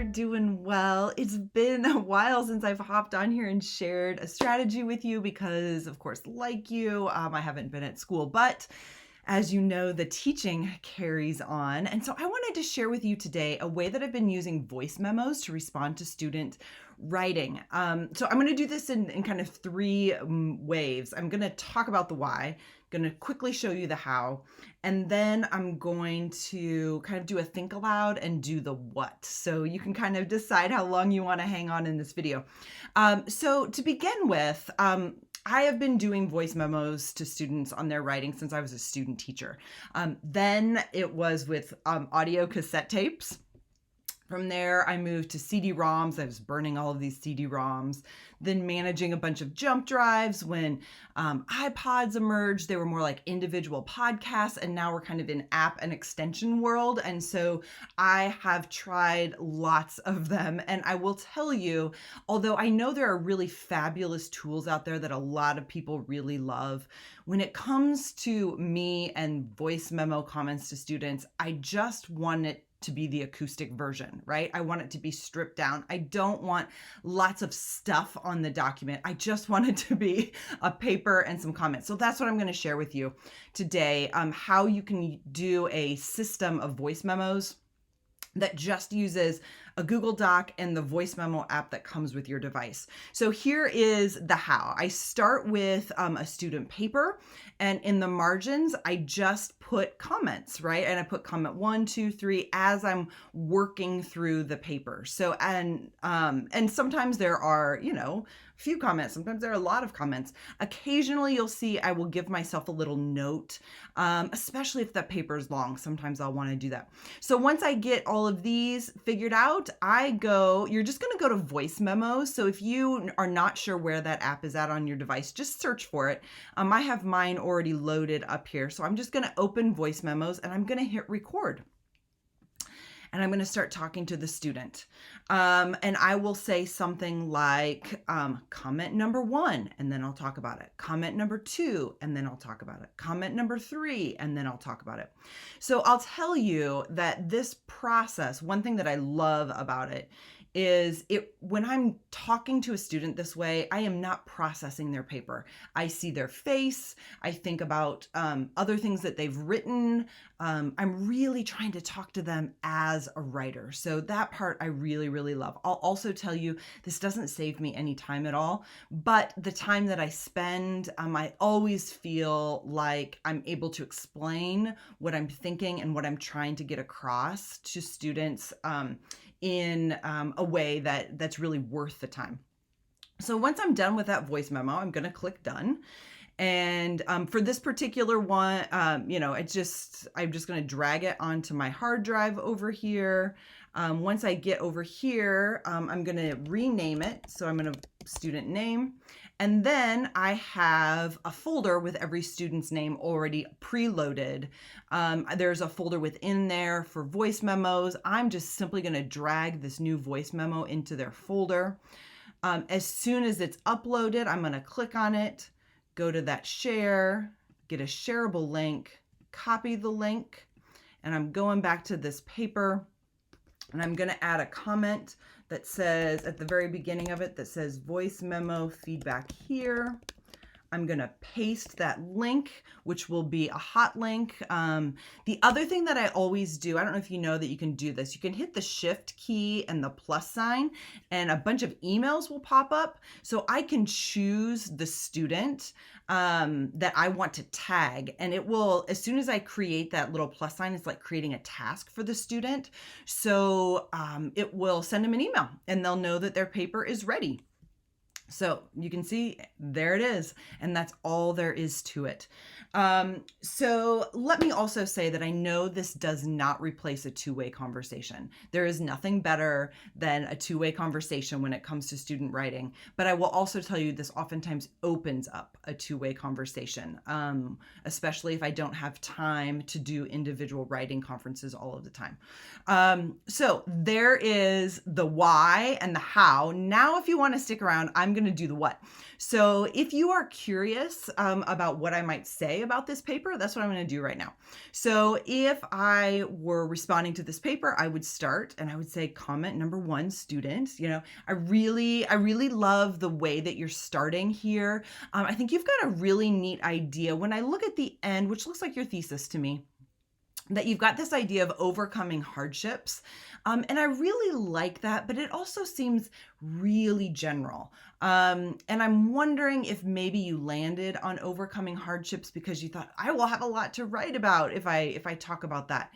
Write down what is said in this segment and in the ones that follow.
you're doing well. It's been a while since I've hopped on here and shared a strategy with you because, of course, like you, I haven't been at school, but as you know, the teaching carries on. And so I wanted to share with you today a way that I've been using voice memos to respond to student writing. So I'm going to do this in kind of three waves. I'm going to talk about the why, going to quickly show you the how, and then I'm going to kind of do a think aloud and do the what. So you can kind of decide how long you want to hang on in this video. So to begin with, I have been doing voice memos to students on their writing since I was a student teacher. Then it was with audio cassette tapes. From there, I moved to CD-ROMs. I was burning all of these CD-ROMs, then managing a bunch of jump drives. When iPods emerged, they were more like individual podcasts, and now we're kind of in app and extension world. And so I have tried lots of them. And I will tell you, although I know there are really fabulous tools out there that a lot of people really love, when it comes to me and voice memo comments to students, I just want it to be the acoustic version, right? I want it to be stripped down. I don't want lots of stuff on the document. I just want it to be a paper and some comments. So that's what I'm going to share with you today, how you can do a system of voice memos that just uses a Google Doc and the voice memo app that comes with your device. So here is the how. I start with a student paper, and in the margins, I just put comments, right? And I put comment 1, 2, 3 as I'm working through the paper. So, and sometimes there are, a few comments. Sometimes there are a lot of comments. Occasionally you'll see I will give myself a little note, especially if that paper is long. Sometimes I'll want to do that. So once I get all of these figured out, you're just going to go to voice memos. So if you are not sure where that app is at on your device, just search for it. I have mine already loaded up here. So I'm just going to open voice memos and I'm going to hit record. And I'm going to start talking to the student. And I will say something like comment number 1, and then I'll talk about it. Comment number 2, and then I'll talk about it. Comment number 3, and then I'll talk about it. So I'll tell you that this process, one thing that I love about it is when I'm talking to a student this way, I am not processing their paper. I see their face. I think about other things that they've written. I'm really trying to talk to them as a writer. So that part I really, really love. I'll also tell you, this doesn't save me any time at all, but the time that I spend, I always feel like I'm able to explain what I'm thinking and what I'm trying to get across to students in a way that's really worth the time. So once I'm done with that voice memo, I'm going to click done. And for this particular one, I'm just going to drag it onto my hard drive over here. Once I get over here, I'm going to rename it. So I'm going to student name. And then I have a folder with every student's name already preloaded. There's a folder within there for voice memos. I'm just simply going to drag this new voice memo into their folder. As soon as it's uploaded, I'm going to click on it, go to that share, get a shareable link, copy the link, and I'm going back to this paper, and I'm going to add a comment that says, at the very beginning of it, that says voice memo feedback here. I'm going to paste that link, which will be a hot link. The other thing that I always do, I don't know if you know that you can do this, you can hit the shift key and the plus sign and a bunch of emails will pop up. So I can choose the student that I want to tag, and it will, as soon as I create that little plus sign, it's like creating a task for the student. So it will send them an email and they'll know that their paper is ready. So you can see there it is, and that's all there is to it. So let me also say that I know this does not replace a two-way conversation. There is nothing better than a two-way conversation when it comes to student writing, but I will also tell you this oftentimes opens up a two-way conversation, especially if I don't have time to do individual writing conferences all of the time. So there is the why and the how. Now, if you want to stick around, I'm going going to do the what. So if you are curious about what I might say about this paper, that's what I'm going to do right now. So if I were responding to this paper, I would start and I would say comment number 1, student. I really love the way that you're starting here. I think you've got a really neat idea. When I look at the end, which looks like your thesis to me, that you've got this idea of overcoming hardships. And I really like that, but it also seems really general. And I'm wondering if maybe you landed on overcoming hardships because you thought, I will have a lot to write about if I talk about that.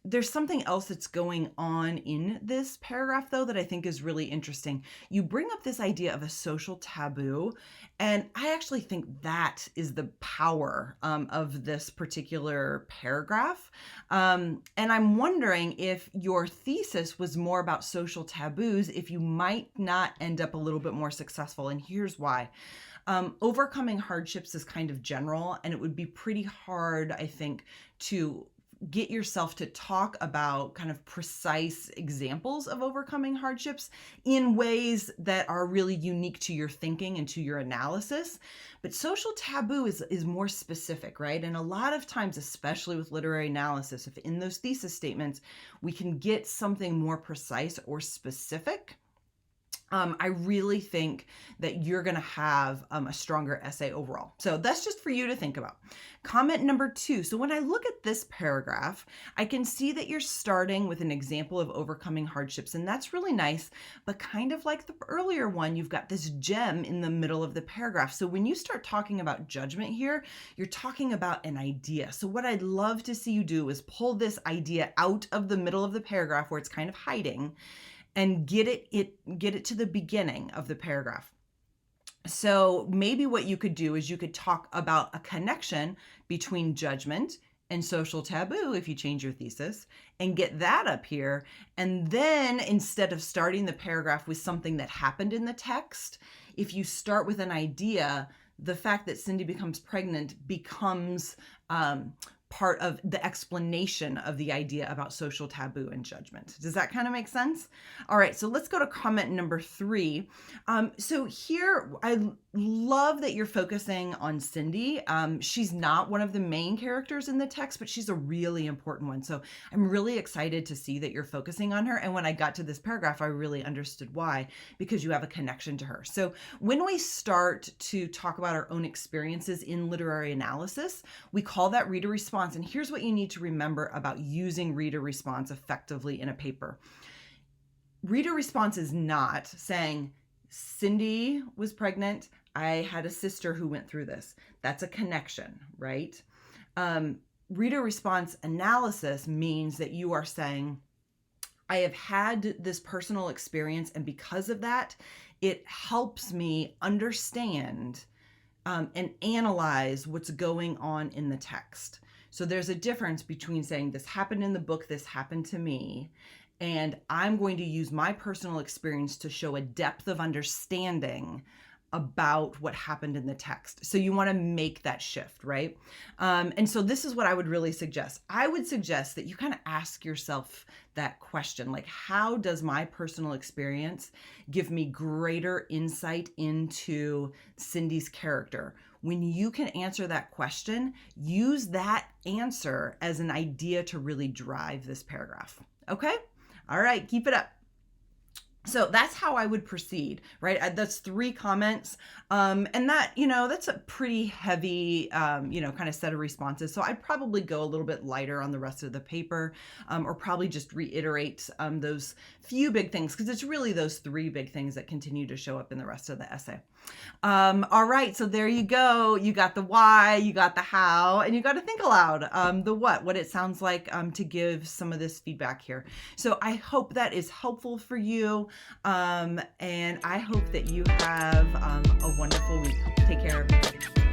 There's something else that's going on in this paragraph, though, that I think is really interesting. You bring up this idea of a social taboo, and I actually think that is the power of this particular paragraph. And I'm wondering if your thesis was more about social taboos, if you might not end up a little bit more successful. And here's why. Overcoming hardships is kind of general, and it would be pretty hard, I think, to get yourself to talk about kind of precise examples of overcoming hardships in ways that are really unique to your thinking and to your analysis. But social taboo is more specific, right? And a lot of times, especially with literary analysis, if in those thesis statements, we can get something more precise or specific, I really think that you're going to have a stronger essay overall. So that's just for you to think about. Comment number 2. So when I look at this paragraph, I can see that you're starting with an example of overcoming hardships, and that's really nice. But kind of like the earlier one, you've got this gem in the middle of the paragraph. So when you start talking about judgment here, you're talking about an idea. So what I'd love to see you do is pull this idea out of the middle of the paragraph where it's kind of hiding, and get it to the beginning of the paragraph. So maybe what you could do is you could talk about a connection between judgment and social taboo if you change your thesis, and get that up here. And then instead of starting the paragraph with something that happened in the text, if you start with an idea, the fact that Cindy becomes pregnant becomes part of the explanation of the idea about social taboo and judgment. Does that kind of make sense? All right, so let's go to comment number 3. So here, I love that you're focusing on Cindy. She's not one of the main characters in the text, but she's a really important one. So I'm really excited to see that you're focusing on her. And when I got to this paragraph, I really understood why, because you have a connection to her. So when we start to talk about our own experiences in literary analysis, we call that reader response. And here's what you need to remember about using reader response effectively in a paper. Reader response is not saying, Cindy was pregnant, I had a sister who went through this. That's a connection, right? Reader response analysis means that you are saying, I have had this personal experience, and because of that, it helps me understand and analyze what's going on in the text. So there's a difference between saying this happened in the book, this happened to me, and I'm going to use my personal experience to show a depth of understanding about what happened in the text. So you want to make that shift, right? And so this is what I would really suggest. I would suggest that you kind of ask yourself that question, like, how does my personal experience give me greater insight into Cindy's character? When you can answer that question, use that answer as an idea to really drive this paragraph. Okay? All right, keep it up. So that's how I would proceed, right? That's 3 comments. And that, that's a pretty heavy, kind of set of responses. So I'd probably go a little bit lighter on the rest of the paper, or probably just reiterate those few big things, because it's really those 3 big things that continue to show up in the rest of the essay. All right, so there you go. You got the why, you got the how, and you got to think aloud, the what it sounds like to give some of this feedback here. So I hope that is helpful for you. And I hope that you have a wonderful week. Take care, everybody.